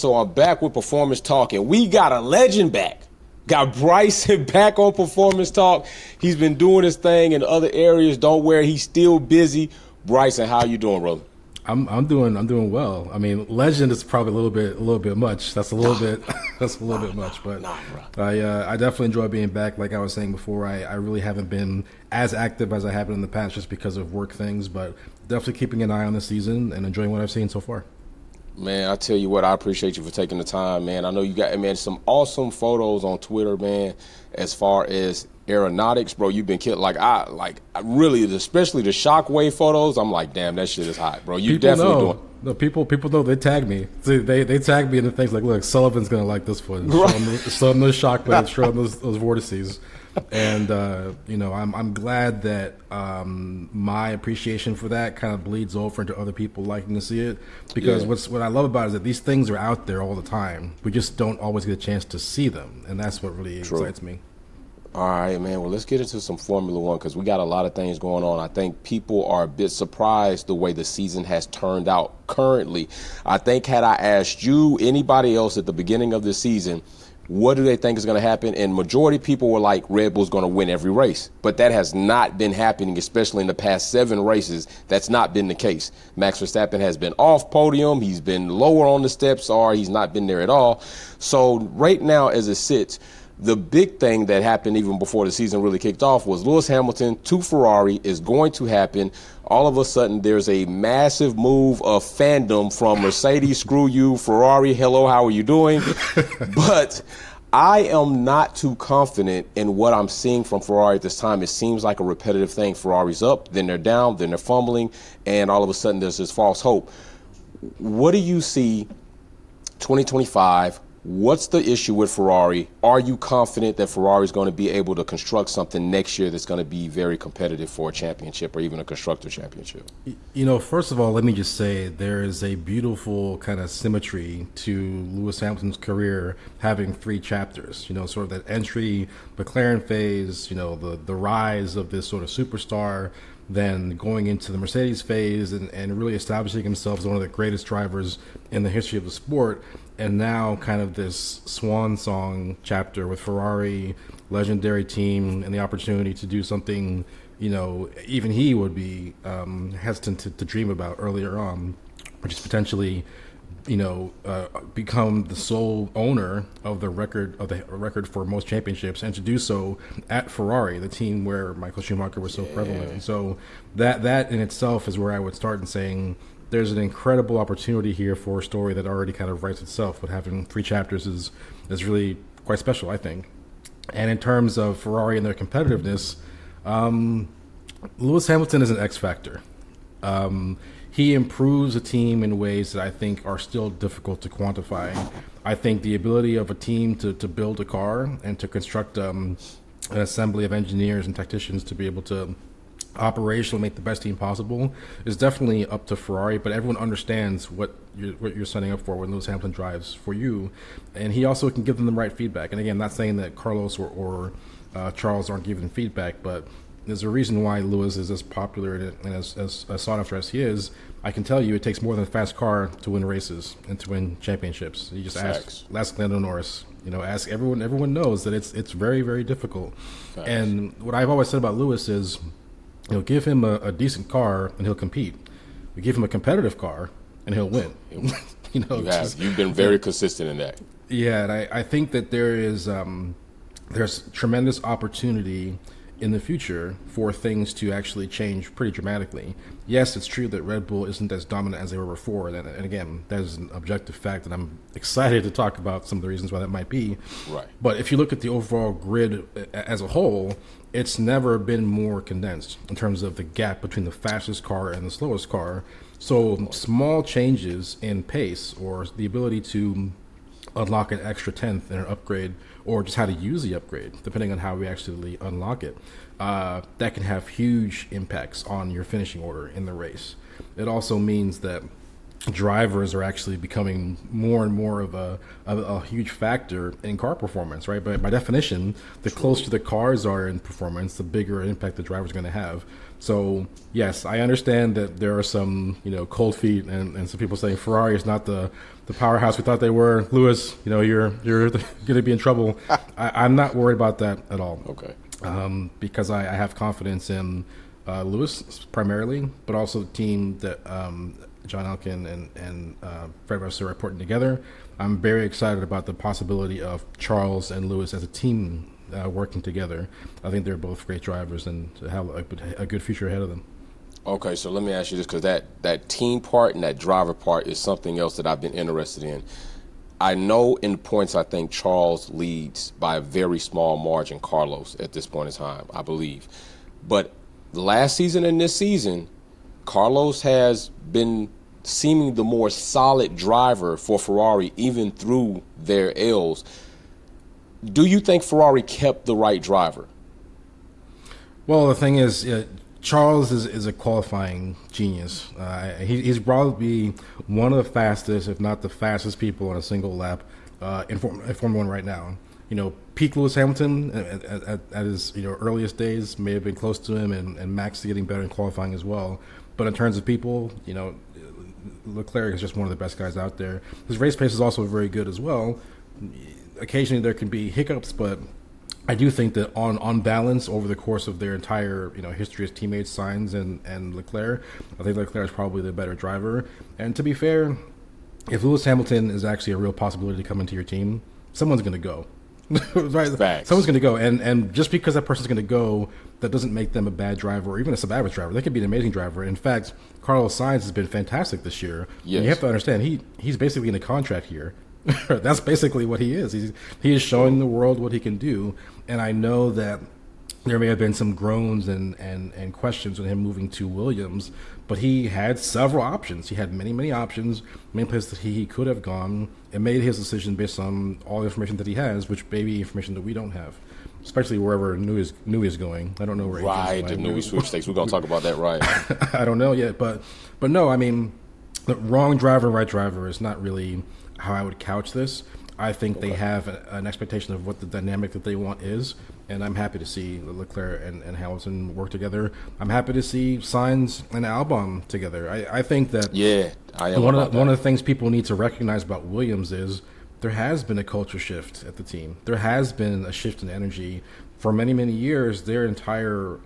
So I'm back with Performance Talk, and we got a legend back. Got Bryson back on Performance Talk. He's been doing his thing in other areas. Don't worry, he's still busy. Bryson, how you doing, brother? I'm doing well. I mean, legend is probably a little bit much. That's a little bit much, but I definitely enjoy being back. Like I was saying before, I really haven't been as active as I have been in the past just because of work things, but definitely keeping an eye on the season and enjoying what I've seen so far. Man, I tell you what, I appreciate you for taking the time, man. I know you got, man, some awesome photos on Twitter, man, as far as aeronautics, bro. You've been killed. I really, especially the shockwave photos. I'm like, damn, that shit is hot, bro. You People definitely know. doing. No, people know. They tag me. See, they tag me in the things like, look, Sullivan's gonna like this footage. Show him those shockwaves, show him those vortices, and I'm glad that my appreciation for that kind of bleeds over into other people liking to see it. Because what I love about it is that these things are out there all the time. We just don't always get a chance to see them, and that's what really excites me. All right, man. Well, let's get into some Formula One because we got a lot of things going on. I think people are a bit surprised the way the season has turned out currently. I think had I asked you, anybody else at the beginning of the season, what do they think is going to happen? And majority of people were like, Red Bull's going to win every race. But that has not been happening, especially in the past 7 races. That's not been the case. Max Verstappen has been off podium. He's been lower on the steps, or he's not been there at all. So right now, as it sits, the big thing that happened even before the season really kicked off was Lewis Hamilton to Ferrari is going to happen. All of a sudden, there's a massive move of fandom from Mercedes, screw you, Ferrari, hello, how are you doing? But I am not too confident in what I'm seeing from Ferrari at this time. It seems like a repetitive thing. Ferrari's up, then they're down, then they're fumbling, and all of a sudden there's this false hope. What do you see 2025? What's the issue with Ferrari? Are you confident that Ferrari is going to be able to construct something next year that's going to be very competitive for a championship or even a constructor championship? First of all, let me just say there is a beautiful kind of symmetry to Lewis Hamilton's career having 3 chapters. Sort of that entry McLaren phase, the rise of this sort of superstar, then going into the Mercedes phase and really establishing himself as one of the greatest drivers in the history of the sport. And now kind of this swan song chapter with Ferrari, legendary team, and the opportunity to do something, even he would be hesitant to dream about earlier on, which is potentially, become the sole owner of the record for most championships, and to do so at Ferrari, the team where Michael Schumacher was so prevalent. And so that in itself is where I would start in saying, there's an incredible opportunity here for a story that already kind of writes itself, but having 3 chapters is really quite special, I think. And in terms of Ferrari and their competitiveness, Lewis Hamilton is an X factor. He improves a team in ways that I think are still difficult to quantify. I think the ability of a team to build a car and to construct an assembly of engineers and technicians to be able to operational make the best team possible is definitely up to Ferrari, but everyone understands what you're signing up for when Lewis Hamilton drives for you, and he also can give them the right feedback. And again, I'm not saying that Carlos or Charles aren't giving feedback, but there's a reason why Lewis is as popular and as sought after as he is. I can tell you it takes more than a fast car to win races and to win championships. You just ask Lando Norris. Ask everyone. Everyone knows that it's very, very difficult. Facts. And what I've always said about Lewis is, give him a decent car and he'll compete. We give him a competitive car and he'll win. You've been very consistent in that. Yeah, and I think that there's tremendous opportunity in the future for things to actually change pretty dramatically. Yes, it's true that Red Bull isn't as dominant as they were before, and again, that is an objective fact, and I'm excited to talk about some of the reasons why that might be. Right. But if you look at the overall grid as a whole, it's never been more condensed in terms of the gap between the fastest car and the slowest car. So small changes in pace or the ability to unlock an extra 10th in an upgrade, or just how to use the upgrade, depending on how we actually unlock it, that can have huge impacts on your finishing order in the race. It also means that drivers are actually becoming more and more of a huge factor in car performance, right? But by definition, the closer the cars are in performance, the bigger impact the driver's going to have. So yes, I understand that there are some, cold feet and some people saying Ferrari is not the powerhouse we thought they were. Lewis, you're going to be in trouble. I'm not worried about that at all. Okay. Because I have confidence in Lewis primarily, but also the team that John Elkin and Fred Russell are putting together. I'm very excited about the possibility of Charles and Lewis as a team working together. I think they're both great drivers and have a good future ahead of them. Okay, so let me ask you this, because that team part and that driver part is something else that I've been interested in. I know in points I think Charles leads by a very small margin Carlos at this point in time, I believe. But last season and this season, Carlos has been seeming the more solid driver for Ferrari, even through their L's. Do you think Ferrari kept the right driver? Well, the thing is, Charles is a qualifying genius. He's probably one of the fastest, if not the fastest people on a single lap in Formula One right now. Peak Lewis Hamilton at his earliest days may have been close to him, and Max is getting better in qualifying as well. But in terms of people, Leclerc is just one of the best guys out there. His race pace is also very good as well. Occasionally there can be hiccups, but I do think that on balance over the course of their entire history as teammates, Sainz and Leclerc, I think Leclerc is probably the better driver. And to be fair, if Lewis Hamilton is actually a real possibility to come into your team, someone's going to go. Right? Facts. Someone's going to go, and just because that person's going to go, that doesn't make them a bad driver or even a sub-average driver. They could be an amazing driver. In fact, Carlos Sainz has been fantastic this year. Yes. You have to understand he's basically in a contract here. That's basically what he is. He is showing the world what he can do, and I know that there may have been some groans and questions on him moving to Williams, but he had several options. He had many options, many places that he could have gone, and made his decision based on all the information that he has, which may be information that we don't have, especially wherever Newey is going. I don't know where Right, the Newey sweepstakes. We're going to talk about that, right. I don't know yet, but no, I mean, the wrong driver, right driver is not really how I would couch this. I think they have an expectation of what the dynamic that they want is, and I'm happy to see Leclerc and Hamilton work together. I'm happy to see Sainz and Albon together. I think that I am one of the things people need to recognize about Williams is there has been a culture shift at the team. There has been a shift in energy. For many years, their entire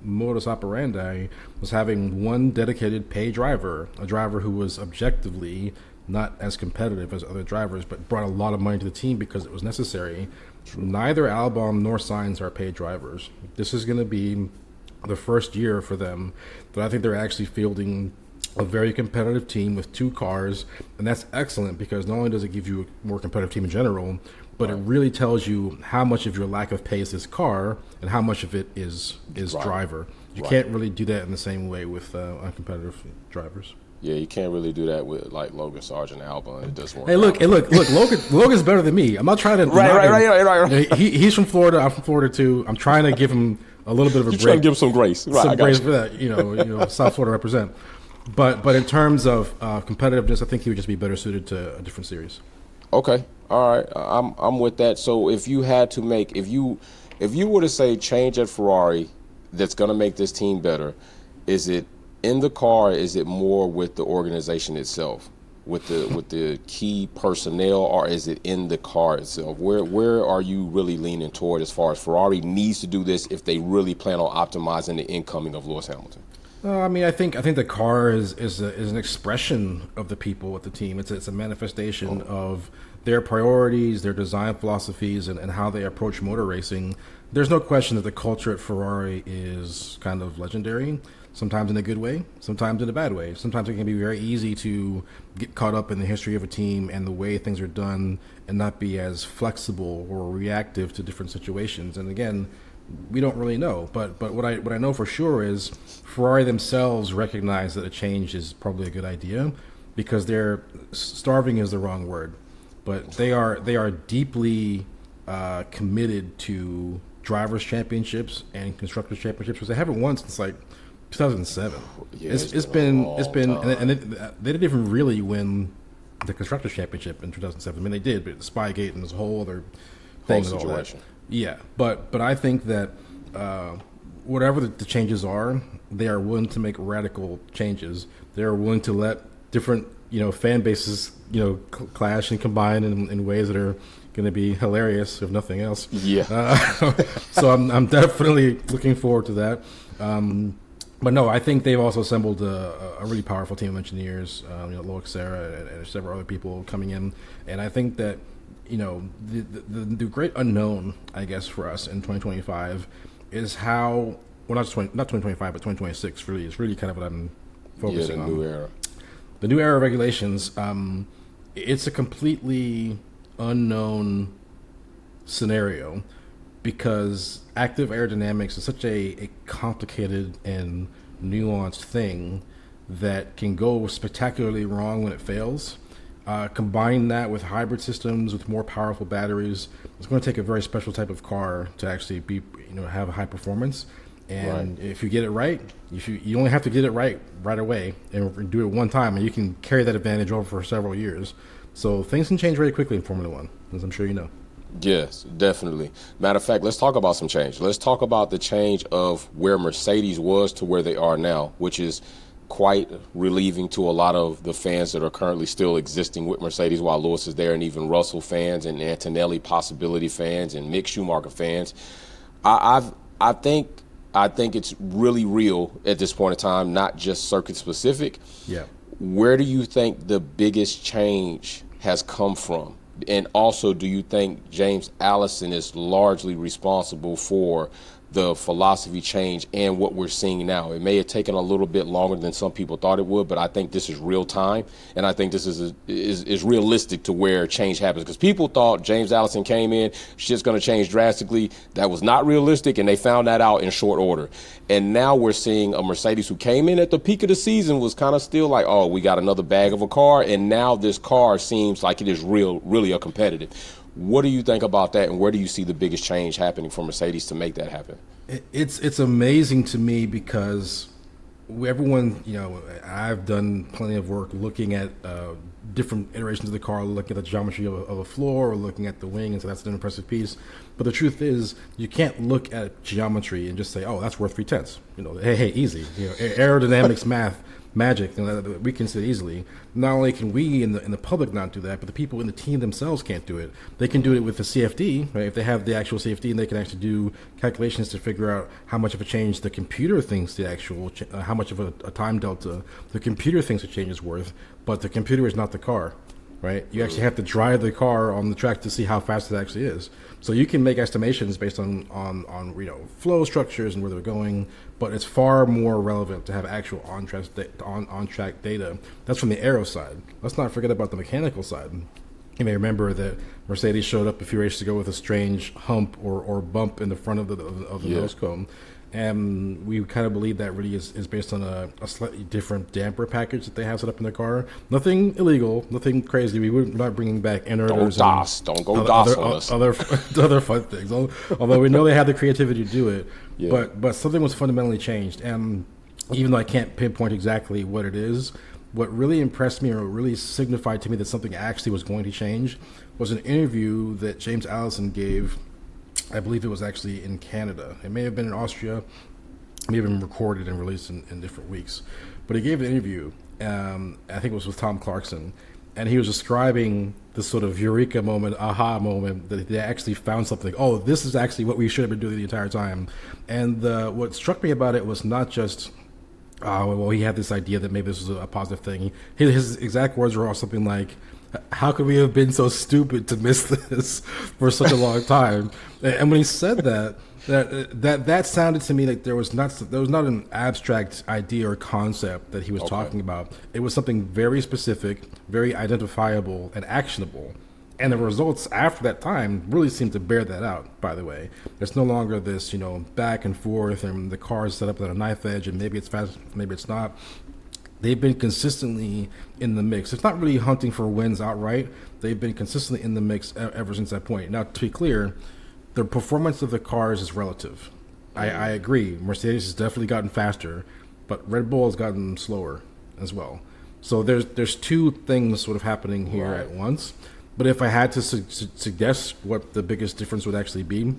modus operandi was having one dedicated pay driver, a driver who was objectively not as competitive as other drivers, but brought a lot of money to the team because it was necessary. True. Neither Albon nor Sainz are paid drivers. This is going to be the first year for them that I think they're actually fielding a very competitive team with two cars, and that's excellent because not only does it give you a more competitive team in general, but it really tells you how much of your lack of pay is this car and how much of it is driver. You can't really do that in the same way with uncompetitive drivers. Yeah, you can't really do that with like Logan Sargent and Albon. It doesn't work. Hey, look! Logan's better than me. I'm not trying to. Right. He's from Florida. I'm from Florida too. I'm trying to give him a little bit of a break. Trying to give him some grace, some grace for that. South Florida represent. But in terms of competitiveness, I think he would just be better suited to a different series. Okay, all right, I'm with that. So if you had to make, if you were to say change at Ferrari that's going to make this team better, is it in the car? Is it more with the organization itself, with the key personnel, or is it in the car itself? Where are you really leaning toward as far as Ferrari needs to do this if they really plan on optimizing the incoming of Lewis Hamilton? I mean, I think the car is an expression of the people at the team. It's a manifestation of their priorities, their design philosophies, and how they approach motor racing. There's no question that the culture at Ferrari is kind of legendary. Sometimes in a good way, sometimes in a bad way. Sometimes it can be very easy to get caught up in the history of a team and the way things are done and not be as flexible or reactive to different situations. And again, we don't really know. But what I know for sure is Ferrari themselves recognize that a change is probably a good idea because they're starving is the wrong word, but they are deeply committed to drivers' championships and constructors' championships because they haven't won since like 2007. Yeah, It's been been, a long and they didn't even really win the constructors championship in 2007. I mean, they did, but Spygate and this whole other thing and all that. situation. Yeah, but I think that whatever the changes are, they are willing to make radical changes. They are willing to let different fan bases clash and combine in ways that are going to be hilarious, if nothing else. Yeah. So I'm definitely looking forward to that. But no, I think they've also assembled a really powerful team of engineers. Loic Serra and several other people coming in, and I think that the great unknown, I guess, for us in 2025 is how not 2025 but 2026 really is really kind of what I'm focusing on. New era. The new era of regulations. It's a completely unknown scenario because active aerodynamics is such a complicated and nuanced thing that can go spectacularly wrong when it fails. Combine that with hybrid systems with more powerful batteries, it's going to take a very special type of car to actually be have high performance. And if you get it right, you only have to get it right away and do it one time, and you can carry that advantage over for several years. So things can change very quickly in Formula One, as I'm sure you know. Yes, definitely. Matter of fact, let's talk about some change. Let's talk about the change of where Mercedes was to where they are now, which is quite relieving to a lot of the fans that are currently still existing with Mercedes while Lewis is there, and even Russell fans and Antonelli possibility fans and Mick Schumacher fans. I think it's really real at this point in time, not just circuit specific. Yeah. Where do you think the biggest change has come from? And also, do you think James Allison is largely responsible for the philosophy change and what we're seeing now? It may have taken a little bit longer than some people thought it would, but I think this is real time, and I think this is realistic to where change happens. Because people thought James Allison came in, shit's going to change drastically. That was not realistic, and they found that out in short order. And now we're seeing a Mercedes who came in at the peak of the season was kind of still like, oh, we got another bag of a car, and now this car seems like it is really a competitive. What do you think about that, and where do you see the biggest change happening for Mercedes to make that happen? It's amazing to me because everyone, I've done plenty of work looking at different iterations of the car, looking at the geometry of a floor or looking at the wing, and so that's an impressive piece. But the truth is, you can't look at geometry and just say, oh, that's worth 3/10. Hey, easy. Aerodynamics math. Magic, we can see it easily. Not only can we in the public not do that, but the people in the team themselves can't do it. They can do it with the CFD, right? If they have the actual CFD, and they can actually do calculations to figure out how much of a change the computer thinks how much of a time delta the computer thinks a change is worth. But the computer is not the car, right? You actually have to drive the car on the track to see how fast it actually is. So you can make estimations based on flow structures and where they're going, but it's far more relevant to have actual on-track data. That's from the aero side. Let's not forget about the mechanical side. You may remember that Mercedes showed up a few races ago with a strange hump or bump in the front of the nose cone. And we kind of believe that really is based on a slightly different damper package that they have set up in their car. Nothing illegal, nothing crazy. We're not bringing back inverters. Don't go DOS on us. Other fun things. Although we know they have the creativity to do it. Yeah. But something was fundamentally changed. And even though I can't pinpoint exactly what it is, what really impressed me or really signified to me that something actually was going to change was an interview that James Allison gave. I believe it was actually in Canada. It may have been in Austria. It may have been recorded and released in different weeks. But he gave an interview, I think it was with Tom Clarkson, and he was describing this sort of eureka moment, aha moment, that they actually found something. Oh, this is actually what we should have been doing the entire time. And what struck me about it was not just, he had this idea that maybe this was a positive thing. His exact words were all something like, how could we have been so stupid to miss this for such a long time? And when he said that sounded to me like there was not an abstract idea or concept that he was talking about. It was something very specific, very identifiable, and actionable. And the results after that time really seem to bear that out, by the way. There's no longer this, back and forth, and the car is set up at a knife edge, and maybe it's fast, maybe it's not. They've been consistently in the mix. It's not really hunting for wins outright. They've been consistently in the mix ever since that point. Now, to be clear, the performance of the cars is relative. I agree. Mercedes has definitely gotten faster, but Red Bull has gotten slower as well. So there's two things sort of happening here at once. But if I had to suggest what the biggest difference would actually be,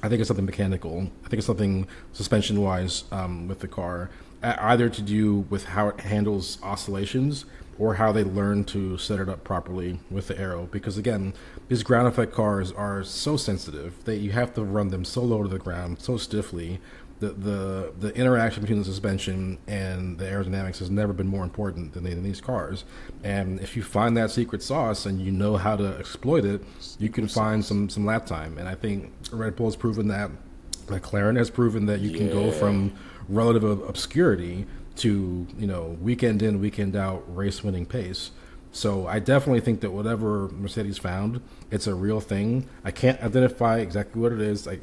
I think it's something mechanical. I think it's something suspension-wise with the car, either to do with how it handles oscillations or how they learn to set it up properly with the aero. Because again, these ground effect cars are so sensitive that you have to run them so low to the ground, so stiffly. The interaction between the suspension and the aerodynamics has never been more important than in these cars. And if you find that secret sauce and you know how to exploit it, you can find some lap time. And I think Red Bull has proven that. McLaren has proven that you can go from relative obscurity to, weekend in, weekend out, race-winning pace. So I definitely think that whatever Mercedes found, it's a real thing. I can't identify exactly what it is. I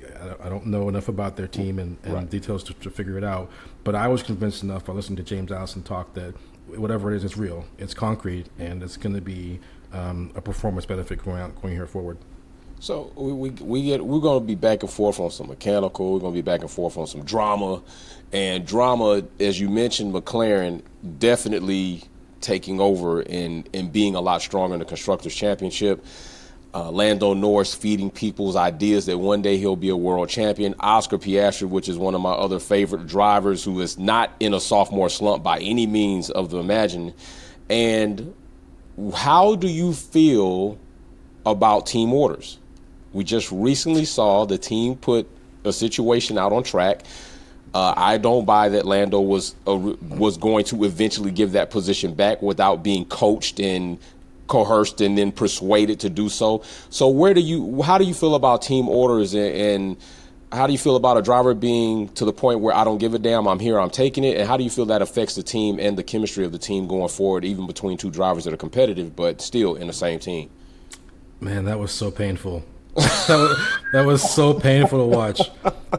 don't know enough about their team and details to figure it out. But I was convinced enough by listening to James Allison talk that whatever it is, it's real. It's concrete, and it's going to be a performance benefit going here forward. So we're going to be back and forth on some mechanical. We're going to be back and forth on some drama. And drama, as you mentioned, McLaren definitely taking over and being a lot stronger in the Constructors' Championship. Lando Norris feeding people's ideas that one day he'll be a world champion. Oscar Piastri, which is one of my other favorite drivers, who is not in a sophomore slump by any means of the imagining. And how do you feel about team orders? We just recently saw the team put a situation out on track. I don't buy that Lando was going to eventually give that position back without being coached and coerced and then persuaded to do so. So how do you feel about team orders, and how do you feel about a driver being to the point where I don't give a damn, I'm here, I'm taking it, and how do you feel that affects the team and the chemistry of the team going forward, even between two drivers that are competitive but still in the same team? Man, that was so painful. that was so painful to watch.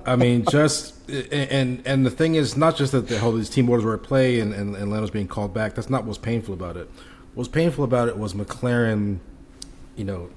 I mean, and the thing is, not just that all these team orders were at play and Lando's being called back. That's not what's painful about it. What's painful about it was McLaren,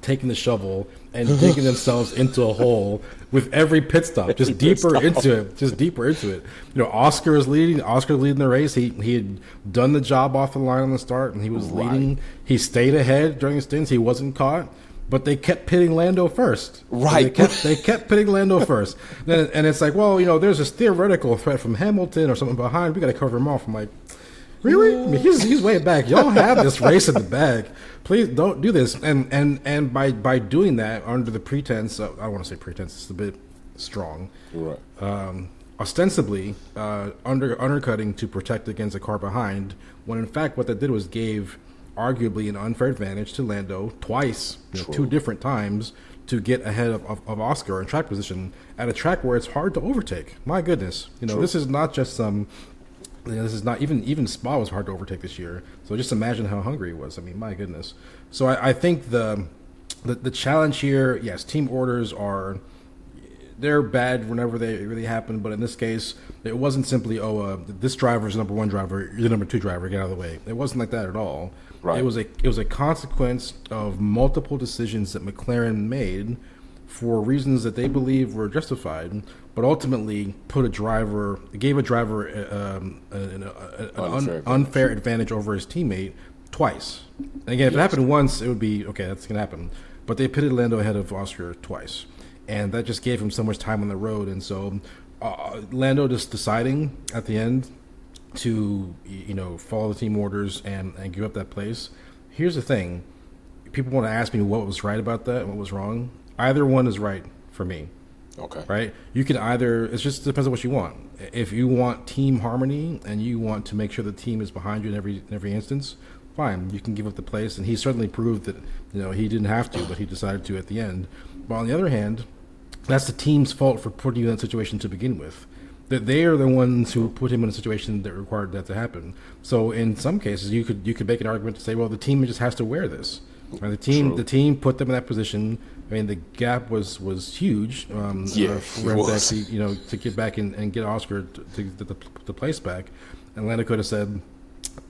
taking the shovel and digging themselves into a hole with every pit stop, just deeper into it. Oscar is leading the race. He had done the job off the line on the start, and he was leading. He stayed ahead during the stints. He wasn't caught. But they kept pitting Lando first. Right. So they kept pitting Lando first. And it's like, well, there's this theoretical threat from Hamilton or something behind. We got to cover him off. I'm like, really? I mean, he's way back. Y'all have this race in the bag. Please don't do this. And by doing that, under the pretense of, I don't want to say pretense, it's a bit strong. Right. Ostensibly undercutting to protect against a car behind, when in fact what that did was gave arguably an unfair advantage to Lando twice, two different times, to get ahead of Oscar in track position at a track where it's hard to overtake. My goodness, this is not just some. This is not even Spa was hard to overtake this year. So just imagine how hungry he was. I mean, my goodness. So I think the challenge here, yes, team orders they're bad whenever they really happen, but in this case, it wasn't simply, this driver is the number one driver, you're the number two driver, get out of the way. It wasn't like that at all. Right. It was a consequence of multiple decisions that McLaren made for reasons that they believe were justified, but ultimately gave a driver an unfair advantage over his teammate twice. And again, if it happened once, it would be, okay, that's going to happen. But they pitted Lando ahead of Oscar twice. And that just gave him so much time on the road. And so Lando just deciding at the end to, follow the team orders and give up that place. Here's the thing. People want to ask me what was right about that and what was wrong. Either one is right for me. Okay. Right? You can it just depends on what you want. If you want team harmony and you want to make sure the team is behind you in every instance, fine. You can give up the place. And he certainly proved that, he didn't have to, but he decided to at the end. But on the other hand, that's the team's fault for putting you in that situation to begin with. That they are the ones who put him in a situation that required that to happen. So in some cases, you could make an argument to say, well, the team just has to wear this. Right? The team put them in that position. I mean, the gap was huge for them to actually, to get back and get Oscar to get the place back. And Lando could have said,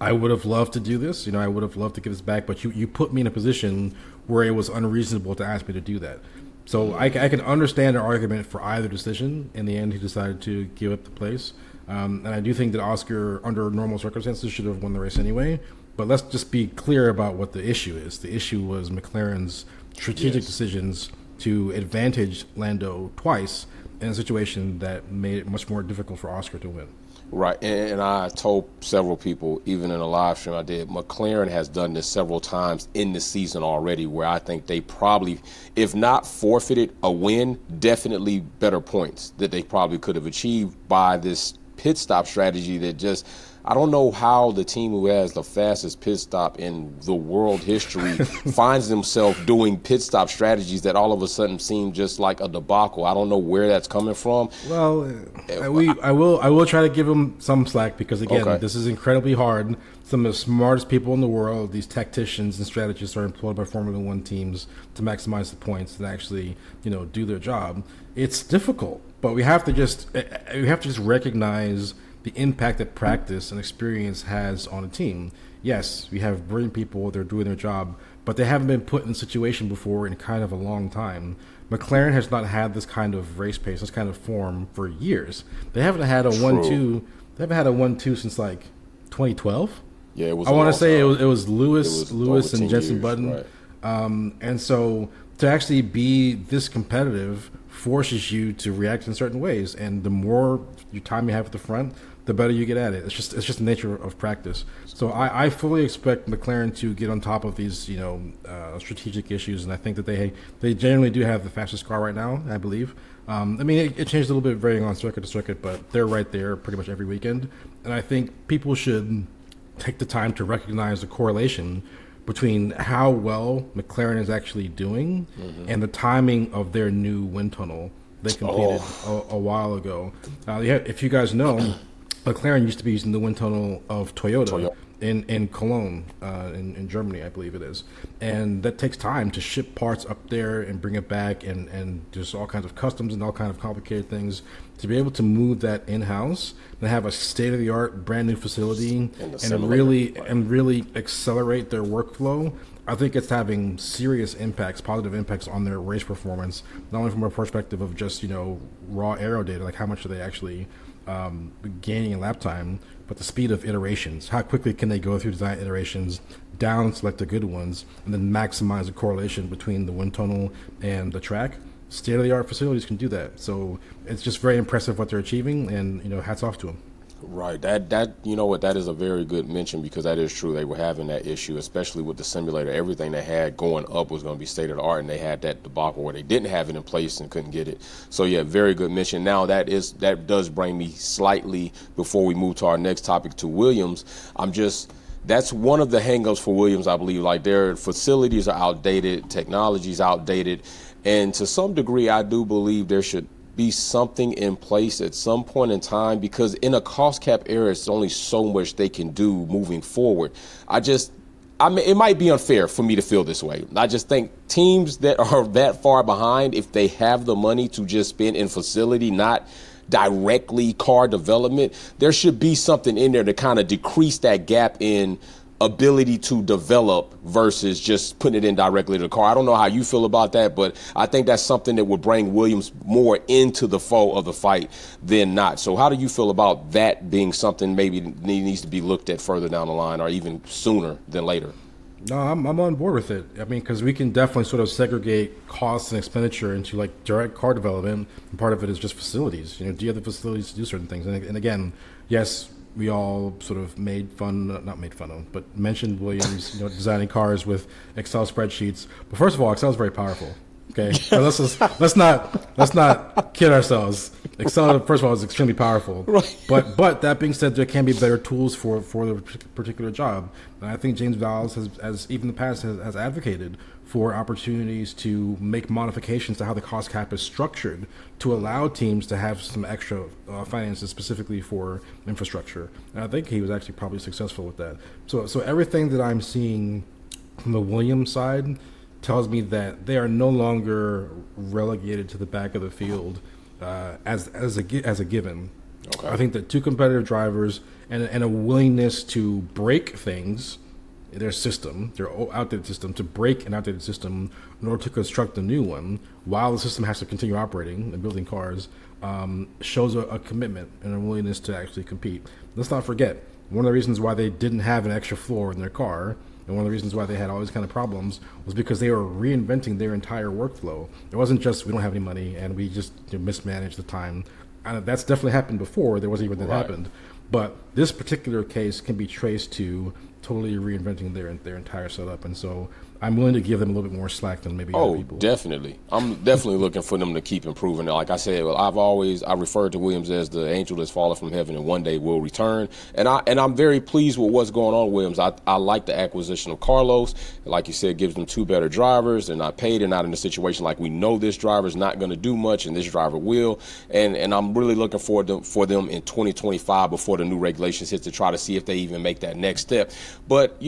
I would have loved to do this. I would have loved to get this back, but you put me in a position where it was unreasonable to ask me to do that. So I can understand an argument for either decision. In the end, he decided to give up the place. And I do think that Oscar, under normal circumstances, should have won the race anyway. But let's just be clear about what the issue is. The issue was McLaren's strategic decisions to advantage Lando twice in a situation that made it much more difficult for Oscar to win. Right, and I told several people, even in a live stream I did, McLaren has done this several times in the season already, where I think they probably, if not forfeited a win, definitely better points that they probably could have achieved by this pit stop strategy that just, I don't know how the team who has the fastest pit stop in the world history finds themselves doing pit stop strategies that all of a sudden seem just like a debacle. I don't know where that's coming from. Well, I will try to give them some slack because, again, this is incredibly hard. Some of the smartest people in the world, these tacticians and strategists, are employed by Formula One teams to maximize the points and actually, do their job. It's difficult, but we have to just recognize the impact that practice and experience has on a team. Yes, we have brilliant people, they're doing their job, but they haven't been put in a situation before in kind of a long time. McLaren has not had this kind of race pace, this kind of form for years. They haven't had a 1-2. They haven't had a 1-2 since like 2012. Yeah, it was. I want to say it was Lewis and Jenson years, Button. right. And so to actually be this competitive forces you to react in certain ways, and the more time you have at the front, the better you get at it. It's just the nature of practice. So I fully expect McLaren to get on top of these strategic issues, and I think that they generally do have the fastest car right now, I believe. It changed a little bit varying on circuit to circuit, but they're right there pretty much every weekend. And I think people should take the time to recognize the correlation between how well McLaren is actually doing and the timing of their new wind tunnel they completed a while ago. If you guys know, McLaren used to be using the wind tunnel of Toyota. In Cologne, in Germany, I believe it is. And that takes time to ship parts up there and bring it back, and there's all kinds of customs and all kinds of complicated things. To be able to move that in-house and have a state-of-the-art brand new facility and really accelerate their workflow, I think it's having serious impacts, positive impacts on their race performance, not only from a perspective of just, raw aero data, like how much are they actually gaining in lap time, but the speed of iterations. How quickly can they go through design iterations, down select the good ones, and then maximize the correlation between the wind tunnel and the track? State-of-the-art facilities can do that. So it's just very impressive what they're achieving, and hats off to them. Right. That is a very good mention, because that is true. They were having that issue, especially with the simulator. Everything they had going up was going to be state of the art, and they had that debacle where they didn't have it in place and couldn't get it. So yeah, very good mention. Now that does bring me slightly, before we move to our next topic, to Williams. That's one of the hangups for Williams, I believe. Like, their facilities are outdated, technology's outdated, and to some degree, I do believe there should be something in place at some point in time, because in a cost cap era, it's only so much they can do moving forward. It might be unfair for me to feel this way. I just think teams that are that far behind, if they have the money to just spend in facility, not directly car development, there should be something in there to kind of decrease that gap in ability to develop versus just putting it in directly to the car. I don't know how you feel about that, but I think that's something that would bring Williams more into the foe of the fight than not. So how do you feel about that being something maybe needs to be looked at further down the line, or even sooner than later? No, I'm on board with it. Because we can definitely sort of segregate costs and expenditure into like direct car development, and part of it is just facilities. Do you have the facilities to do certain things? And again, yes, we all sort of mentioned Williams, designing cars with Excel spreadsheets. But first of all, Excel is very powerful. Okay, so let's not kid ourselves. Excel, first of all, is extremely powerful. Right. But that being said, there can be better tools for the particular job. And I think James Vowles has even in the past has advocated for opportunities to make modifications to how the cost cap is structured to allow teams to have some extra finances specifically for infrastructure. And I think he was actually probably successful with that. So everything that I'm seeing from the Williams side tells me that they are no longer relegated to the back of the field as a given. Okay. I think that two competitive drivers and a willingness to break things their system, their outdated system, to break an outdated system in order to construct a new one while the system has to continue operating and building cars, shows a commitment and a willingness to actually compete. Let's not forget, one of the reasons why they didn't have an extra floor in their car, and one of the reasons why they had all these kind of problems, was because they were reinventing their entire workflow. It wasn't just, we don't have any money and we just mismanaged the time. And that's definitely happened before. There wasn't even that happened. But this particular case can be traced to totally reinventing their entire setup. And so I'm willing to give them a little bit more slack than maybe other people. Definitely. I'm definitely looking for them to keep improving. Like I said, I referred to Williams as the angel that's fallen from heaven and one day will return. And I'm very pleased with what's going on with Williams. I like the acquisition of Carlos. Like you said, gives them two better drivers. They're not paid. They're not in a situation like we know this driver is not going to do much and this driver will. And I'm really looking forward for them in 2025 before the new regulations hit to try to see if they even make that next step. But,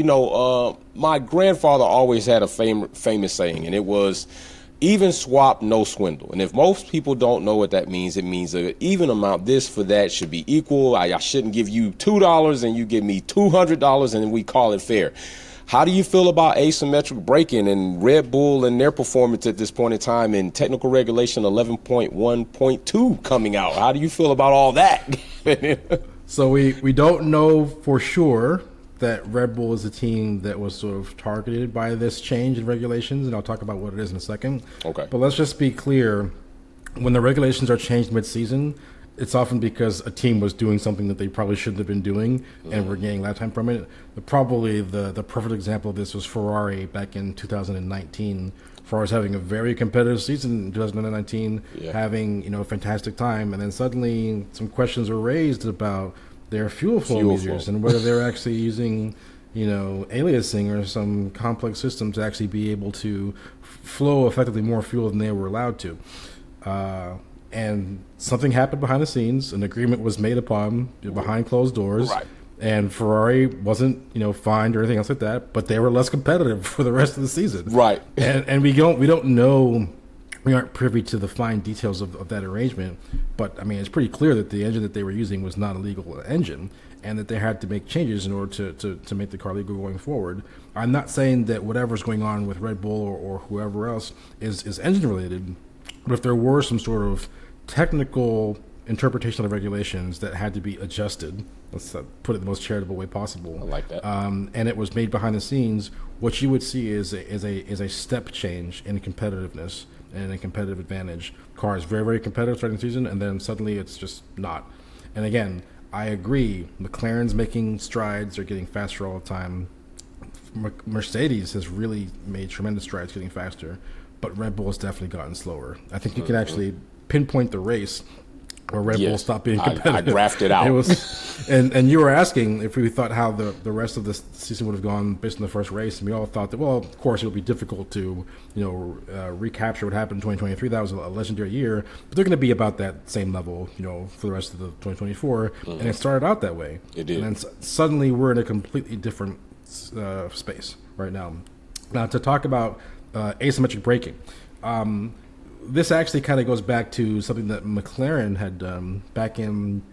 my grandfather always had a famous saying, and it was, even swap, no swindle. And if most people don't know what that means, it means an even amount. This for that should be equal. I shouldn't give you $2 and you give me $200 and we call it fair. How do you feel about asymmetric braking and Red Bull and their performance at this point in time and technical regulation 11.1.2 coming out? How do you feel about all that? So we don't know for sure that Red Bull is a team that was sort of targeted by this change in regulations, and I'll talk about what it is in a second. Okay. But let's just be clear, when the regulations are changed mid-season, it's often because a team was doing something that they probably shouldn't have been doing, and we're gaining lap time from it. Probably the perfect example of this was Ferrari back in 2019. Ferrari was having a very competitive season in 2019, having a fantastic time, and then suddenly some questions were raised about their fuel flow meters and whether they're actually using, aliasing or some complex system to actually be able to flow effectively more fuel than they were allowed to. And something happened behind the scenes. An agreement was made upon behind closed doors. Right. And Ferrari wasn't, fined or anything else like that, but they were less competitive for the rest of the season. Right. And we don't know. We aren't privy to the fine details of that arrangement, but it's pretty clear that the engine that they were using was not a legal engine, and that they had to make changes in order to make the car legal going forward. I'm not saying that whatever's going on with Red Bull or whoever else is engine related, but if there were some sort of technical interpretation of the regulations that had to be adjusted, let's put it in the most charitable way possible. I like that. And it was made behind the scenes. What you would see is a step change in competitiveness and a competitive advantage. Car is very, very competitive starting the season, and then suddenly it's just not. And again, I agree. McLaren's making strides; they're getting faster all the time. Mercedes has really made tremendous strides, getting faster, but Red Bull has definitely gotten slower. I think you can actually pinpoint the race where Red Bull stopped being competitive. I graphed it out. And you were asking if we thought how the rest of the season would have gone based on the first race, and we all thought that, well, of course, it would be difficult to recapture what happened in 2023. That was a legendary year, but they're going to be about that same level, for the rest of the 2024. And it started out that way. It did. And then suddenly we're in a completely different space right now. Now, to talk about asymmetric braking. This actually kind of goes back to something that McLaren had done back in,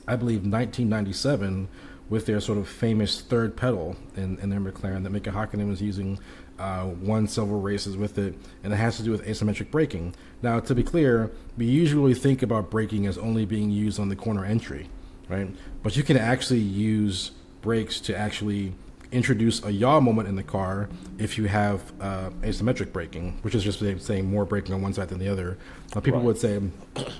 I believe, 1997 with their sort of famous third pedal in their McLaren that Mika Hakkinen was using, won several races with it, and it has to do with asymmetric braking. Now, to be clear, we usually think about braking as only being used on the corner entry, right? But you can actually use brakes to actually introduce a yaw moment in the car if you have asymmetric braking, which is just saying more braking on one side than the other. People would say,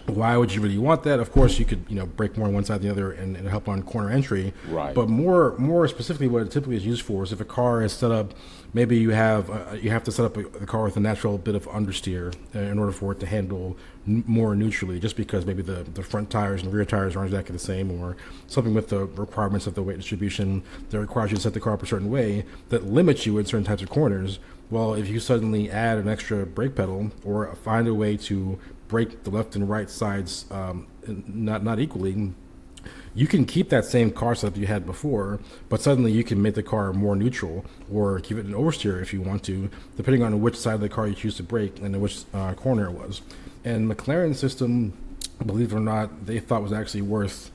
why would you really want that? Of course, you could brake more on one side than the other and help on corner entry. Right. But more specifically, what it typically is used for is if a car is set up, maybe you have to set up the car with a natural bit of understeer in order for it to handle more neutrally, just because maybe the front tires and rear tires aren't exactly the same, or something with the requirements of the weight distribution that requires you to set the car up a certain way that limits you in certain types of corners. Well, if you suddenly add an extra brake pedal or find a way to brake the left and right sides not equally, you can keep that same car setup you had before, but suddenly you can make the car more neutral or keep it an oversteer if you want to, depending on which side of the car you choose to brake and in which corner it was. And McLaren's system, believe it or not, they thought was actually worth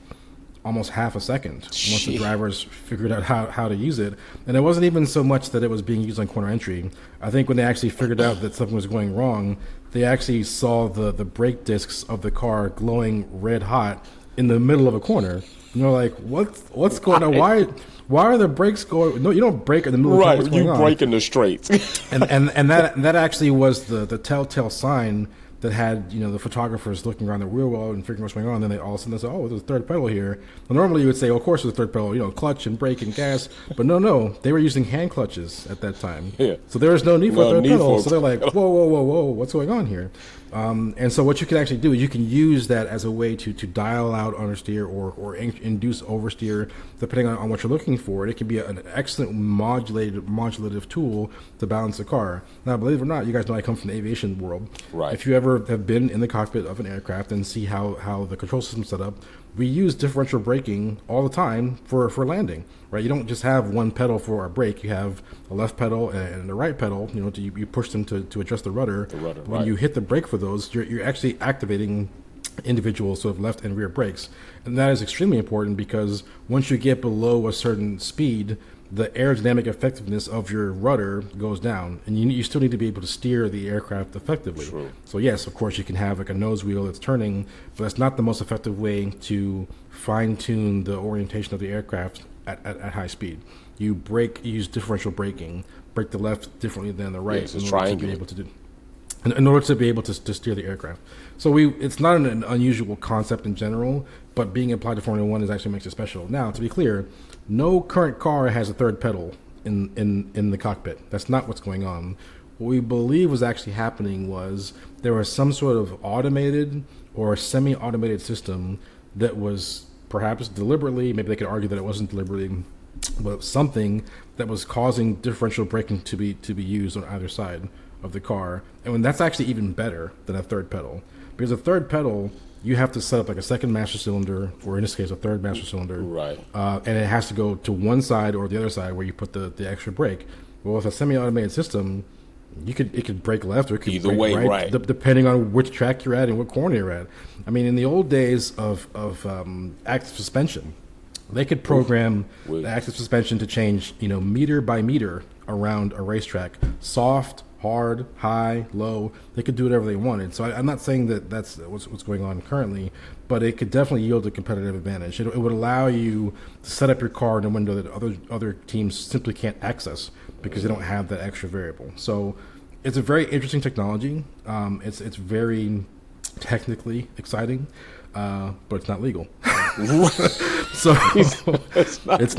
almost half a second once the drivers figured out how to use it. And it wasn't even so much that it was being used on corner entry. I think when they actually figured out that something was going wrong, they actually saw the brake discs of the car glowing red hot in the middle of a corner. And they're like, what's going on? Why are the brakes going? No, you don't brake in the middle of what's going on. You brake in the straights. and that actually was the telltale sign that had, the photographers looking around the wheel well and figuring what's going on. And then they all of a sudden say, oh, there's a third pedal here. Well, normally you would say, of course there's a third pedal, clutch and brake and gas. But no, they were using hand clutches at that time. Yeah. So there was no need for a third pedal. So they're like, whoa, what's going on here? And so what you can actually do is you can use that as a way to dial out understeer or induce oversteer, depending on what you're looking for. It can be an excellent modulative tool to balance the car. Now, believe it or not, you guys know I come from the aviation world. Right. If you ever have been in the cockpit of an aircraft and see how the control system is set up, we use differential braking all the time for landing, right? You don't just have one pedal for a brake. You have a left pedal and a right pedal. You push them to adjust the rudder. When you hit the brake for those, you're actually activating individual sort of left and rear brakes. And that is extremely important because once you get below a certain speed, the aerodynamic effectiveness of your rudder goes down, and you still need to be able to steer the aircraft effectively. True. So yes, of course, you can have like a nose wheel that's turning, but that's not the most effective way to fine-tune the orientation of the aircraft at high speed. You use differential braking, brake the left differently than the right in order to be able to steer the aircraft. So it's not an unusual concept in general, but being applied to Formula One actually makes it special. Now, to be clear, no current car has a third pedal in the cockpit. That's not what's going on. What we believe was actually happening was there was some sort of automated or semi-automated system that was perhaps deliberately, maybe they could argue that it wasn't deliberately, but something that was causing differential braking to be used on either side of the car. And when that's actually even better than a third pedal. Because a third pedal, you have to set up like a second master cylinder, or in this case, a third master cylinder. Right. And it has to go to one side or the other side where you put the extra brake. Well, with a semi-automated system, it could brake left or it could either brake way, right, depending on which track you're at and what corner you're at. I mean, in the old days of active suspension, they could program the active suspension to change, meter by meter around a racetrack, soft, hard, high, low. They could do whatever they wanted. So I'm not saying that that's what's going on currently, but it could definitely yield a competitive advantage. It would allow you to set up your car in a window that other teams simply can't access because they don't have that extra variable. So it's a very interesting technology. It's very technically exciting, but it's not legal. So it's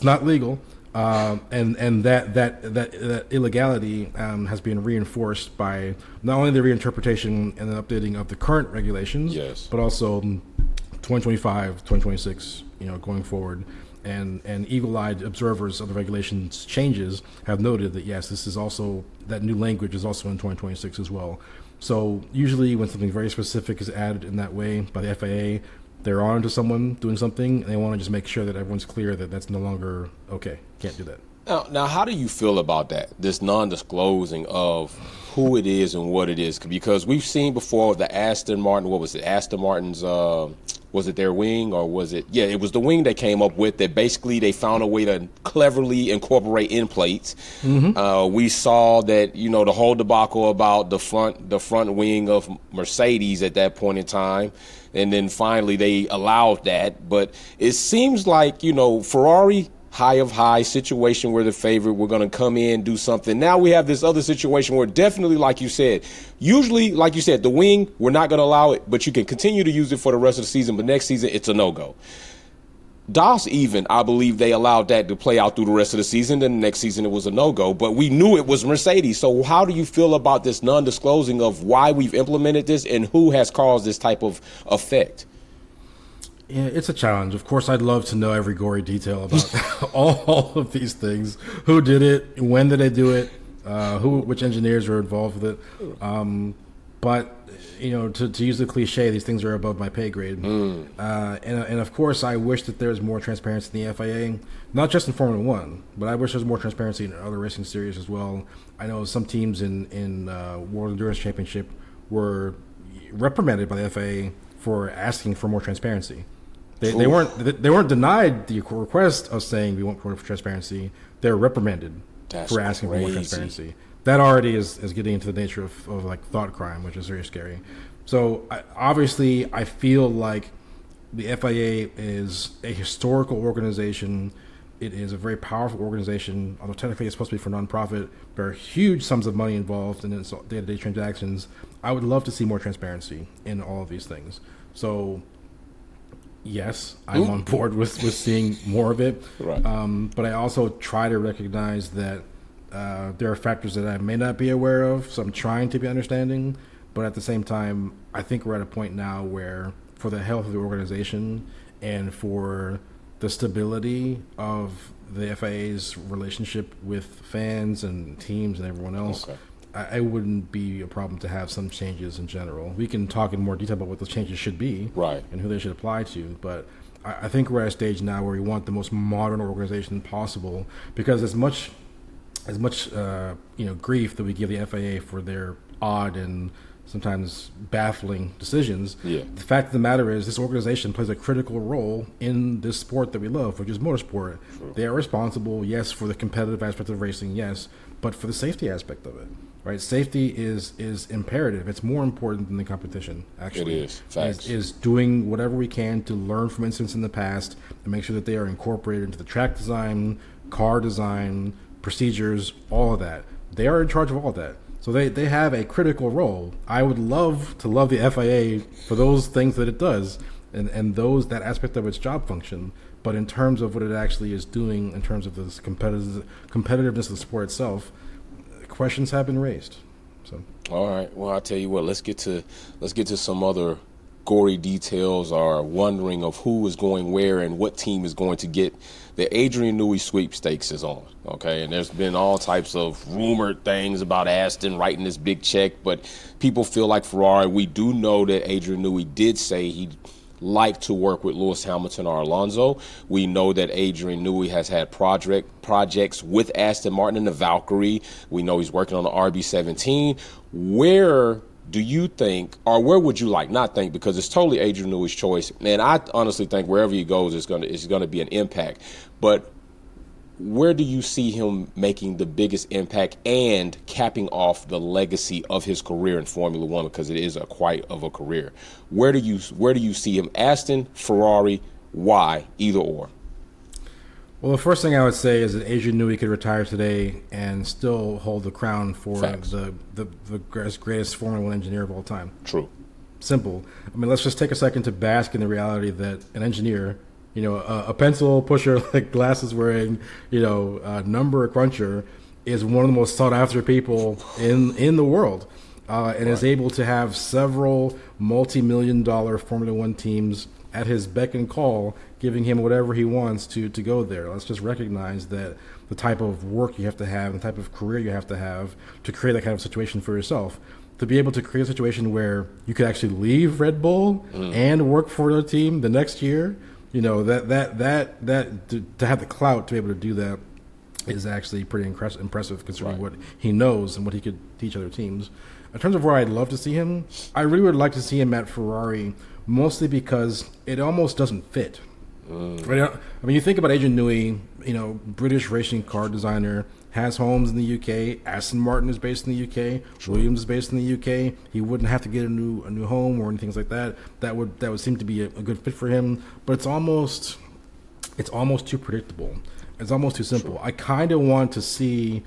not legal. And that illegality has been reinforced by not only the reinterpretation and the updating of the current regulations, yes, but also 2025, 2026, going forward. And eagle-eyed observers of the regulations changes have noted that, yes, this is also, that new language is also in 2026 as well. So usually when something very specific is added in that way by the FAA, they're on to someone doing something, and they want to just make sure that everyone's clear that that's no longer okay. Can't do that. Now, how do you feel about that? This non-disclosing of who it is and what it is, because we've seen before the Aston Martin. What was it? Aston Martin's. Was it their wing or was it? Yeah, it was the wing they came up with. That basically they found a way to cleverly incorporate end plates. Mm-hmm. We saw that the whole debacle about the front wing of Mercedes at that point in time. And then finally they allowed that. But it seems like, Ferrari, high of high situation where the favorite, we're going to come in, do something. Now we have this other situation where definitely, like you said, usually, like you said, the wing, we're not going to allow it, but you can continue to use it for the rest of the season. But next season, it's a no-go. DOS even, I believe they allowed that to play out through the rest of the season. Then the next season it was a no-go, but we knew it was Mercedes. So how do you feel about this non-disclosing of why we've implemented this and who has caused this type of effect? Yeah, it's a challenge. Of course, I'd love to know every gory detail about all of these things. Who did it? When did they do it? Which engineers were involved with it? But to use the cliche, these things are above my pay grade. And of course, I wish that there was more transparency in the FIA, not just in Formula One, but I wish there was more transparency in other racing series as well. I know some teams in World Endurance Championship were reprimanded by the FIA for asking for more transparency. They weren't denied the request of saying we want more transparency. They're reprimanded for asking for more transparency. That already is getting into the nature of like thought crime, which is very scary. So obviously, I feel like the FIA is a historical organization. It is a very powerful organization. Although technically it's supposed to be for nonprofit, there are huge sums of money involved in its day-to-day transactions. I would love to see more transparency in all of these things. So, yes, I'm on board with seeing more of it. Right. But I also try to recognize that there are factors that I may not be aware of, so I'm trying to be understanding. But at the same time, I think we're at a point now where, for the health of the organization and for the stability of the FIA's relationship with fans and teams and everyone else, I wouldn't be a problem to have some changes in general. We can talk in more detail about what those changes should be, right, and who they should apply to. But I think we're at a stage now where we want the most modern organization possible, because as much grief that we give the FIA for their odd and sometimes baffling decisions, the fact of the matter is this organization plays a critical role in this sport that we love, which is motorsport. True. They are responsible, yes, for the competitive aspect of racing, yes, but for the safety aspect of it, right? Safety is imperative. It's more important than the competition, actually. It is. Facts. Is doing whatever we can to learn from incidents in the past and make sure that they are incorporated into the track design, car design, procedures, all of that. They are in charge of all of that. So they have a critical role. I would love to love the FIA for those things that it does and that aspect of its job function. But in terms of what it actually is doing, in terms of the competitiveness of the sport itself, questions have been raised. So, all right. Well, I'll tell you what. Let's get to some other gory details, or wondering of who is going where and what team is going to get. The Adrian Newey sweepstakes is on, okay? And there's been all types of rumored things about Aston writing this big check, but people feel like Ferrari. We do know that Adrian Newey did say he'd like to work with Lewis Hamilton or Alonso. We know that Adrian Newey has had projects with Aston Martin and the Valkyrie. We know he's working on the RB17. Where do you think, or where would you like, not think, because it's totally Adrian Newey's choice, and I honestly think wherever he goes it's going to be an impact, but where do you see him making the biggest impact and capping off the legacy of his career in Formula One, because it is quite a career? Where do you see him? Aston, Ferrari, why? Either or. Well, the first thing I would say is that Adrian Newey could retire today and still hold the crown for the greatest Formula One engineer of all time. True. Simple. I mean, let's just take a second to bask in the reality that an engineer, a pencil pusher, like glasses wearing, number cruncher, is one of the most sought after people in the world, and is able to have several multi-million-dollar Formula One teams at his beck and call, giving him whatever he wants to go there. Let's just recognize that the type of work you have to have, the type of career you have to create that kind of situation for yourself. To be able to create a situation where you could actually leave Red Bull and work for the team the next year, that to have the clout to be able to do that is actually pretty impressive considering what he knows and what he could teach other teams. In terms of where I'd love to see him, I really would like to see him at Ferrari, mostly because it almost doesn't fit. Right? I mean, you think about Adrian Newey, British racing car designer, has homes in the UK. Aston Martin is based in the UK. Williams is based in the UK. He wouldn't have to get a new home or anything like that. That would seem to be a good fit for him. But it's almost too predictable. It's almost too simple. Sure. I kind of want to see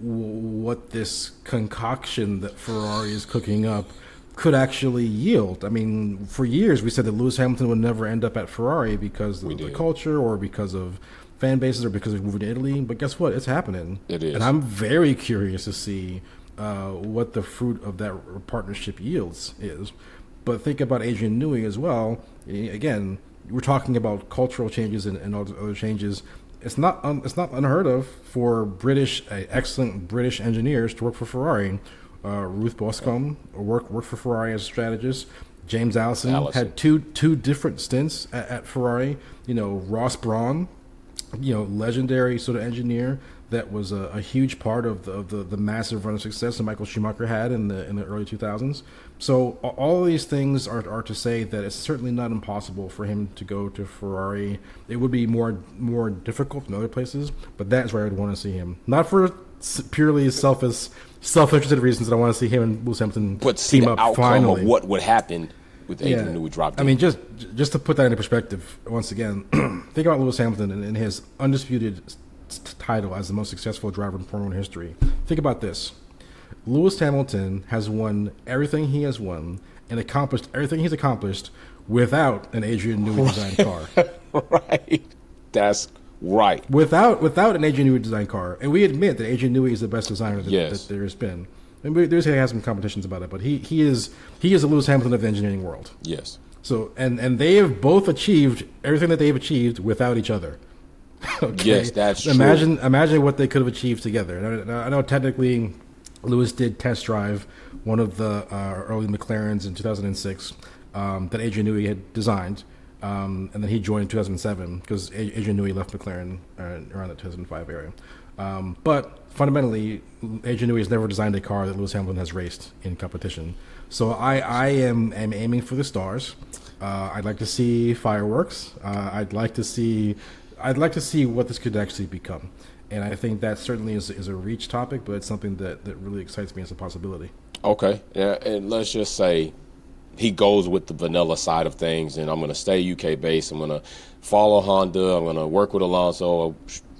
what this concoction that Ferrari is cooking up could actually yield. I mean, for years we said that Lewis Hamilton would never end up at Ferrari because of the culture or because of fan bases or because of moving to Italy. But guess what? It's happening. It is. And I'm very curious to see what the fruit of that partnership yields is. But think about Adrian Newey as well. Again, we're talking about cultural changes and other changes. It's not unheard of for excellent British engineers to work for Ferrari. Ruth Boscombe worked for Ferrari as a strategist. James Allison had two different stints at Ferrari. Ross Brawn legendary sort of engineer that was a huge part of the massive run of success that Michael Schumacher had in the early 2000s. So all of these things are to say that it's certainly not impossible for him to go to Ferrari. It would be more difficult in other places, but that's where I would want to see him. Not for purely self-interested reasons that I want to see him and Lewis Hamilton but see team the up outcome finally. of what would happen with Adrian Newey dropped in. I mean, just to put that into perspective, once again, think about Lewis Hamilton and his undisputed title as the most successful driver in Formula 1 history. Think about this. Lewis Hamilton has won everything he has won and accomplished everything he's accomplished without an Adrian Newey designed car. Right. That's right. Without an Adrian Newey designed car. And we admit that Adrian Newey is the best designer that there has been. And there's has some competitions about it, but he is the Lewis Hamilton of the engineering world. Yes. So and they have both achieved everything that they've achieved without each other. Okay? Yes, that's true. Imagine what they could have achieved together. Now, I know technically Lewis did test drive one of the early McLarens in 2006 that Adrian Newey had designed, and then he joined in 2007 because Adrian Newey left McLaren around the 2005 area. But fundamentally, Adrian Newey has never designed a car that Lewis Hamilton has raced in competition. So I am aiming for the stars. I'd like to see fireworks. I'd like to see what this could actually become. And I think that certainly is a reach topic, but it's something that really excites me as a possibility. Okay. Yeah, and let's just say he goes with the vanilla side of things, and I'm going to stay UK based. I'm going to follow Honda. I'm going to work with Alonso.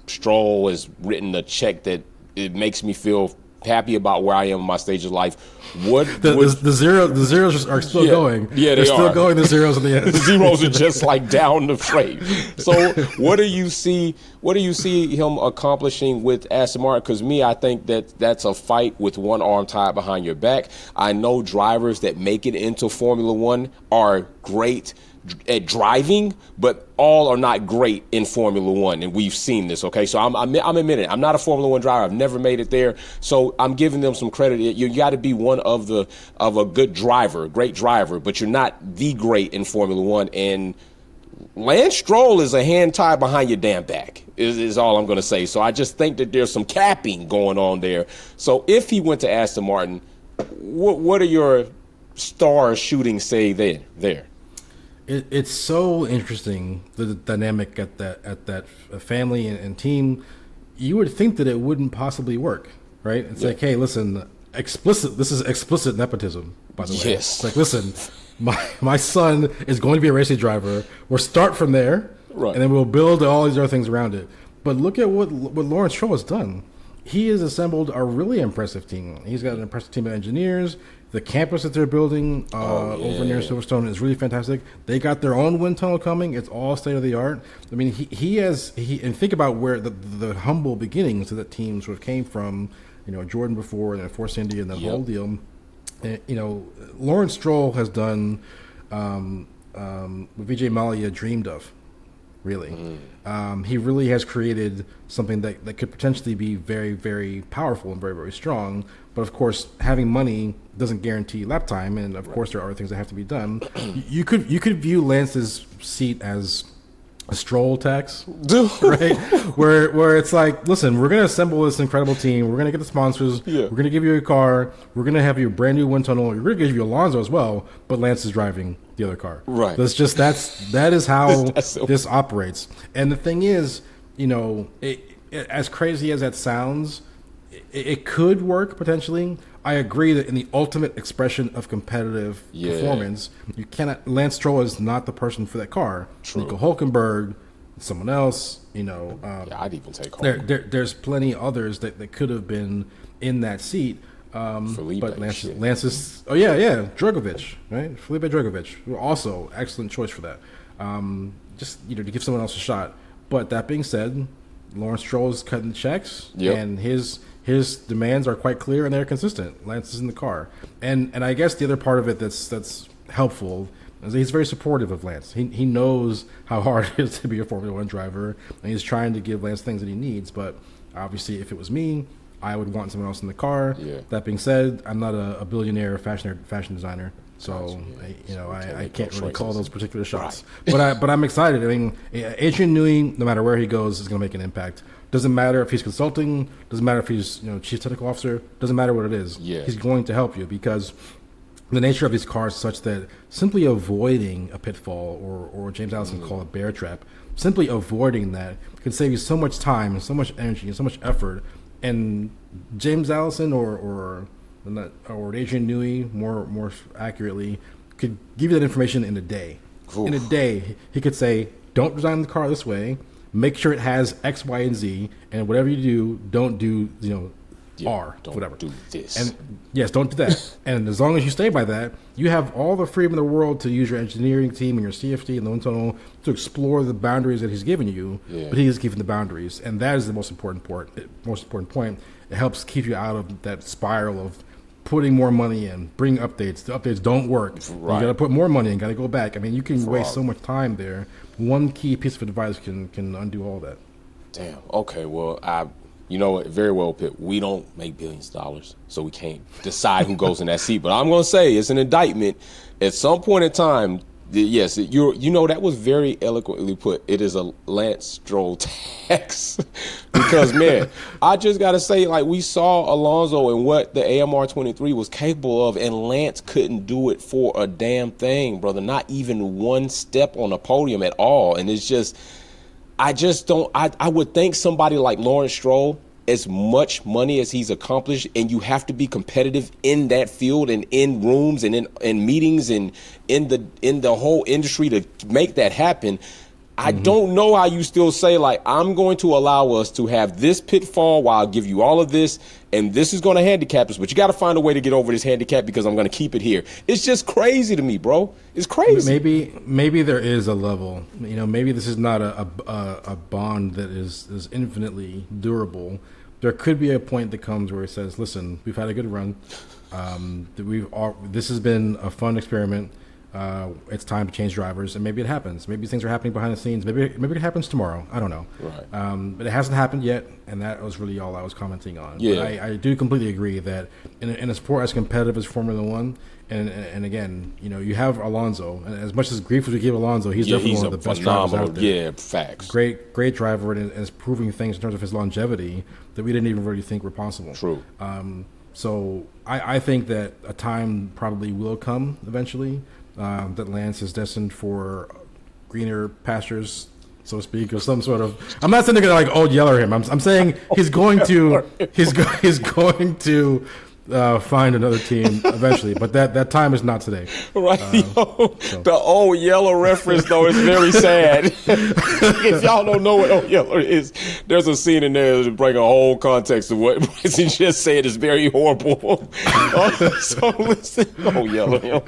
Stroll has written a check that it makes me feel happy about where I am in my stage of life. The zeros are still going. Yeah, they're still are. going. The zeros at the end. The zeros are just like down the straight. So what do you see him accomplishing with Aston Martin? Because I think that's a fight with one arm tied behind your back. I know drivers that make it into Formula One are great at driving, but all are not great in Formula One, and we've seen this. Okay, so I'm admitting I'm not a Formula One driver. I've never made it there, so I'm giving them some credit. You got to be one of a good driver, great driver, but you're not the great in Formula One. And Lance Stroll is a hand tied behind your damn back. Is all I'm going to say. So I just think that there's some capping going on there. So if he went to Aston Martin, what are your star shooting say there? It's so interesting, the dynamic at that family and team. You would think that it wouldn't possibly work, right? It's like, hey, listen, this is explicit nepotism, by the way. Yes. It's like, listen, my son is going to be a racing driver. We'll start from there, right, and then we'll build all these other things around it. But look at what Lawrence Stroll has done. He has assembled a really impressive team. He's got an impressive team of engineers. The campus that they're building over near Silverstone is really fantastic. They got their own wind tunnel coming. It's all state of the art. I mean, he and think about where the humble beginnings of that team sort of came from. Jordan before, and then Force India, and the whole deal. And, Lawrence Stroll has done what Vijay Mallya dreamed of. Really, he really has created something that could potentially be very, very powerful and very, very strong. But of course, having money doesn't guarantee lap time, and of course, there are things that have to be done. You could view Lance's seat as a Stroll tax, right? where it's like, listen, we're going to assemble this incredible team. We're going to get the sponsors. Yeah. We're going to give you a car. We're going to have you a brand new wind tunnel. We're going to give you Alonso as well, but Lance is driving the other car. Right. That is how this operates. And the thing is, as crazy as that sounds, it could work potentially. I agree that in the ultimate expression of competitive performance, you cannot. Lance Stroll is not the person for that car. True. Nico Hulkenberg, someone else. I'd even take Hulkenberg. There's plenty others that could have been in that seat. Felipe, but Lance is. Oh yeah, Drogovic, right? Felipe Drogovic, also excellent choice for that. Just to give someone else a shot. But that being said, Lawrence Stroll is cutting the checks, and his demands are quite clear and they're consistent. Lance is in the car, and I guess the other part of it that's helpful is he's very supportive of Lance. He knows how hard it is to be a Formula One driver, and he's trying to give Lance things that he needs. But obviously, if it was me, I would want someone else in the car. Yeah. That being said, I'm not a billionaire fashion designer. So I can't really choices. call those particular shots, but I'm excited. I mean, Adrian Newey, no matter where he goes, is going to make an impact. Doesn't matter if he's consulting. Doesn't matter if he's chief technical officer. Doesn't matter what it is. Yeah. He's going to help you because the nature of these cars is such that simply avoiding a pitfall or what James Allison called a bear trap, simply avoiding that can save you so much time and so much energy and so much effort. And James Allison or Adrian Newey, more accurately, could give you that information in a day. Oof. In a day, he could say, don't design the car this way. Make sure it has X, Y, and Z. And whatever you do, don't do, R, don't whatever. do this. And yes, don't do that. And as long as you stay by that, you have all the freedom in the world to use your engineering team and your CFD and the wind tunnel to explore the boundaries that he's given you. Yeah. But he is giving the boundaries, and that is the most important point. It helps keep you out of that spiral of putting more money in, bring updates. The updates don't work. Right. You got to put more money in. Got to go back. I mean, you can waste so much time there. One key piece of advice can undo all that. Damn. Okay. Well, very well, Pip. We don't make billions of dollars, so we can't decide who goes in that seat. But I'm going to say it's an indictment. At some point in time, yes, that was very eloquently put. It is a Lance Stroll tax. Because, man, I just got to say, we saw Alonso and what the AMR 23 was capable of, and Lance couldn't do it for a damn thing, brother. Not even one step on a podium at all. And it's just... I would think somebody like Lawrence Stroll, as much money as he's accomplished, and you have to be competitive in that field and in rooms and in meetings and in the whole industry to make that happen. I don't know how you still say, I'm going to allow us to have this pitfall while I'll give you all of this, and this is going to handicap us, but you got to find a way to get over this handicap because I'm going to keep it here. It's just crazy to me, bro. It's crazy. Maybe there is a level. Maybe this is not a bond that is infinitely durable. There could be a point that comes where it says, listen, we've had a good run. This has been a fun experiment. It's time to change drivers, and maybe it happens. Maybe things are happening behind the scenes. Maybe it happens tomorrow. I don't know. Right. But it hasn't happened yet, and that was really all I was commenting on. Yeah. But I do completely agree that in a sport as competitive as Formula One, and again, you have Alonso, and as much as grief as we give Alonso, he's definitely one of the best drivers out there. Yeah, facts. Great driver, and is proving things in terms of his longevity that we didn't even really think were possible. True. So I think that a time probably will come eventually. That Lance is destined for greener pastures, so to speak, or some sort of. I'm not saying they're gonna Old Yeller him. I'm saying he's going to find another team eventually, but that time is not today. Right. The Old Yeller reference though is very sad. If y'all don't know what Old Yeller is, there's a scene in there to bring a whole context of what Bryson just said is very horrible. So listen, Old Yeller.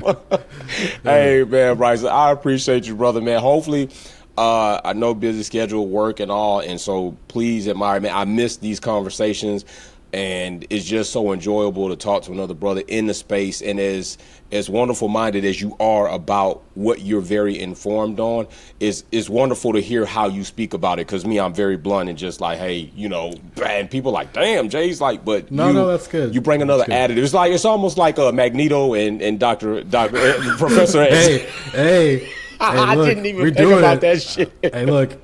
Hey man, Bryson, I appreciate you, brother, man. Hopefully. I know busy schedule, work and all, and so please admire me. I miss these conversations. And it's just so enjoyable to talk to another brother in the space, and as wonderful-minded as you are about what you're very informed on, it's wonderful to hear how you speak about it. Because I'm very blunt and just hey, and people damn, Jay's but no, that's good. You bring another additive. It's almost like Magneto and Dr. Professor X. Hey. I didn't even think about that shit. Hey, look,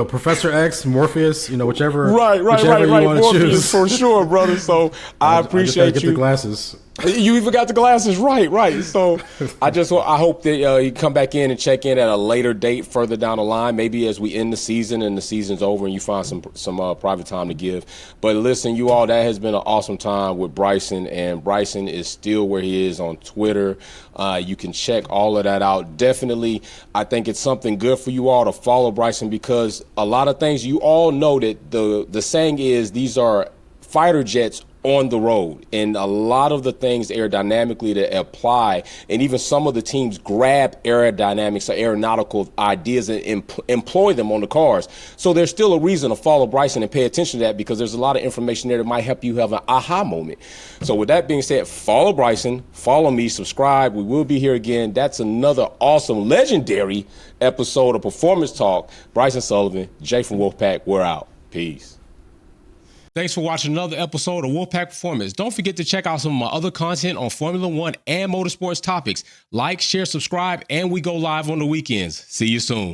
Professor X, Morpheus, whichever you right. want to choose. For sure, brother. So I appreciate I just gotta get the glasses. You even got the glasses, right. So I hope that you come back in and check in at a later date further down the line, maybe as we end the season and the season's over and you find some private time to give. But listen, you all, that has been an awesome time with Bryson, and Bryson is still where he is on Twitter. You can check all of that out. Definitely, I think it's something good for you all to follow Bryson, because a lot of things, you all know that the saying is these are fighter jets on the road, and a lot of the things aerodynamically that apply, and even some of the teams grab aerodynamics or aeronautical ideas and employ them on the cars. So there's still a reason to follow Bryson and pay attention to that, because there's a lot of information there that might help you have an aha moment. So with that being said, follow Bryson, follow me, subscribe. We will be here again. That's another awesome, legendary episode of Performance Talk. Bryson Sullivan, Jay from Wolfpack, we're out. Peace. Thanks for watching another episode of Wolfpack Performance. Don't forget to check out some of my other content on Formula One and motorsports topics. Like, share, subscribe, and we go live on the weekends. See you soon.